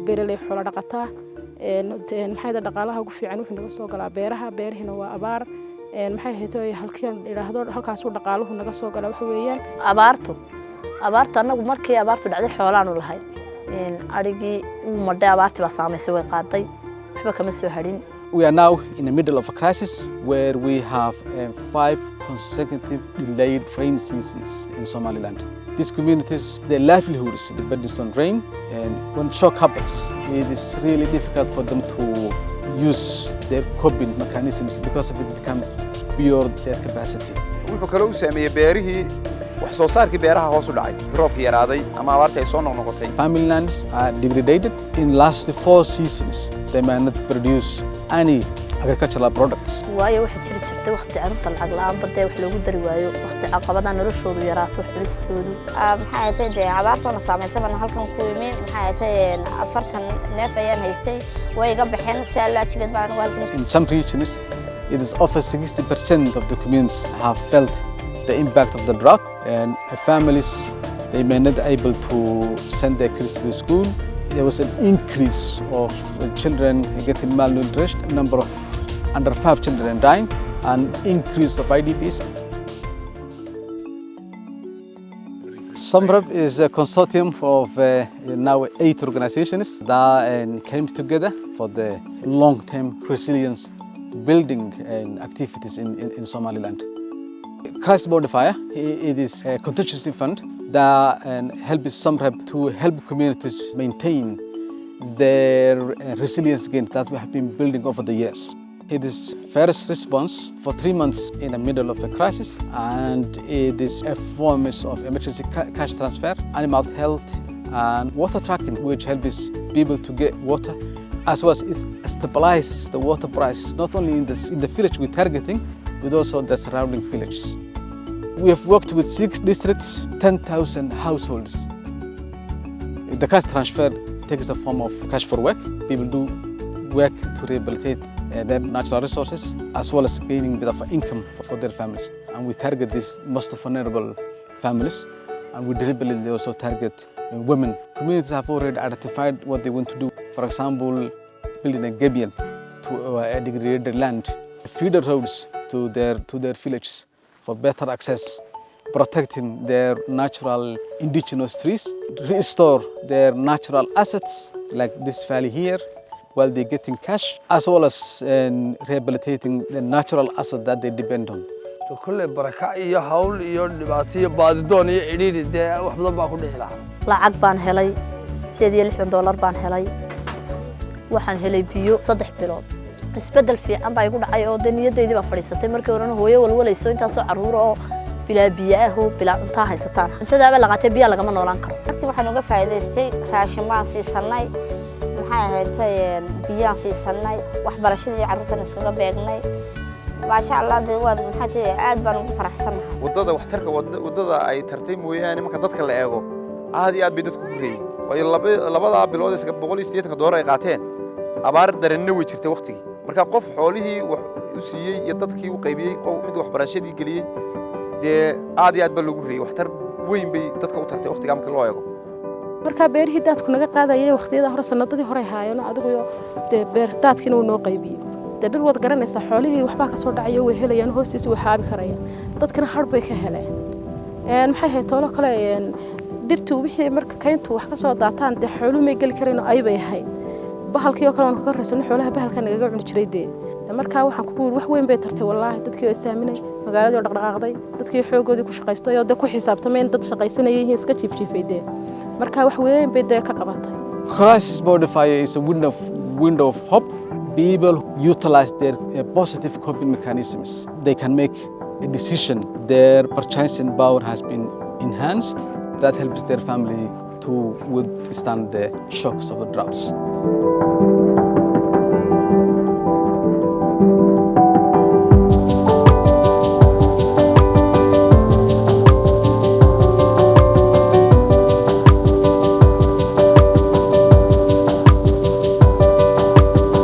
beeraley xoolo dhaqataa maxay dhaqaalaha ugu fiican wuxuu naga soo galaa beerahina waa abaar maxay hayto halkii ilaahdo halkaas uu dhaqaaluhu naga soo gala wax weeyaan abaartu anagu markii abaartu dhacday xoolaanu lahayn arigii madhay abaartii baa saameysay way qaaday waxba kama soo harin. We are now in the middle of a crisis where we have 5 consecutive delayed rain seasons in Somaliland. These communities, their livelihoods depend on rain, and when shock happens, it is really difficult for them to use their coping mechanisms because of it become beyond their capacity. wuxuu kale u saameeyay beerihii wax soo saarkii beeraha hoos u dhacay roobkii yaraaday ama abaartii ay soo noqnoqotay. Farmlands are degraded. In last 4 seasons, they may not produce any agricultural products. waayo waxa jirtay waqti carruurta lacag la'aan baday wax loogu dari waayo waqti caqabadaha noloshoodu yaraato xulistoodu maxay tahay abaartuna saameysay halkan ku yimi maxay tahay 40 neef ayaan haystay way iga baxeen si alla jigad baan halkan. In some regions, it is over 60% of the communities have felt the impact of the drought, and families, they may not able to send their kids to school. There was an increase of children getting malnourished, a number of under 5 children dying, and increase of IDPs. SOMREP is a consortium of now 8 organizations that came together for the long-term resilience building activities in Somaliland. Christ Modifier, it is a contingency fund that helps SOMREP to help communities maintain their resilience again that we have been building over the years. It is first response for 3 months in the middle of a crisis, and it is a form of emergency cash transfer, animal health, and water tracking, which helps people to get water, as well as it stabilizes the water price, not only in the village we're targeting, but also the surrounding villages. We have worked with 6 districts, 10,000 households. The cash transfer takes the form of cash for work. People do work to rehabilitate their natural resources, as well as gaining a bit of income for their families. And we target these most vulnerable families, and we deliberately also target women. Communities have already identified what they want to do. For example, building a gabion to a degraded land, feeder roads to their villages for better access, protecting their natural indigenous trees, restore their natural assets like this valley here, while they're getting cash, as well as rehabilitating the natural asset that they depend on. كل بركة iyo hawl iyo dhibaato iyo baadidoon iyo cidhiidhi dee wax badan baa ku dhici lahaa. lacag baan helay $60 baan helay waxaan helay biyo 3 bilood isbedel fiican baa igu dhacay oo niyadeedii baa fadhiisatay markii horena hooyo walwalayso intaas oo caruur oo bilaa biyo ah oo bilaa cunto haysataan intaaba la qaatay biyo lagama noolaan karo. waxaan uga faa'iidaystay raashin baan siisanay maxay ahayd biyo siisanay waxbarashadii carruurtan iskaga beegnay ما شاء الله دوار محتي عاد بان فرحسنها wadada waxtarka wadada ay tartay mooyaane marka dadka la eego aad iyo aad bay dadku ku reeyeen way labada bilood iska $180 ay qaateen abaar daranna way jirtay waqtigii marka qof xoolihii wax u siiyay iyo dadkii u qaybiyay qof mid waxbarashadii galiyay aad iyo aad ba lagu reeyay waxtar weyn bay dadka u tartay waqtiga marka loo eego marka beerihii dadku naga qaadayay waqtiyada hore sanadadii hore haayeen adigu beer dadkina uu noo qaybiyay dadar wad garanaysa xoolihii waxba ka soo dhacayo way helayaan hoostiisa way xaabi karayaan dadkana har bay ka heleen maxay hay toolo kale dirtu wixii marka kayntu wax ka soo daataan de xooluhu may gali kareen ay bay ahayd bahalkii oo kale oo ka raysano xoolaha bahalka naga cuni jiray marka waxaan ku wax weyn bay tartay wallahi dadkii oo saaminay magaaladii oo dhaqdhaqaaqday dadkii xoogoodii ku shaqaystay oo ku xisaabtameen dad shaqaysanayay iska jiifjiifay marka wax weyn bay ka qabatay. Crisis Modifier is a window of hope. People utilize their positive coping mechanisms. They can make a decision. Their purchasing power has been enhanced. That helps their family to withstand the shocks of the droughts.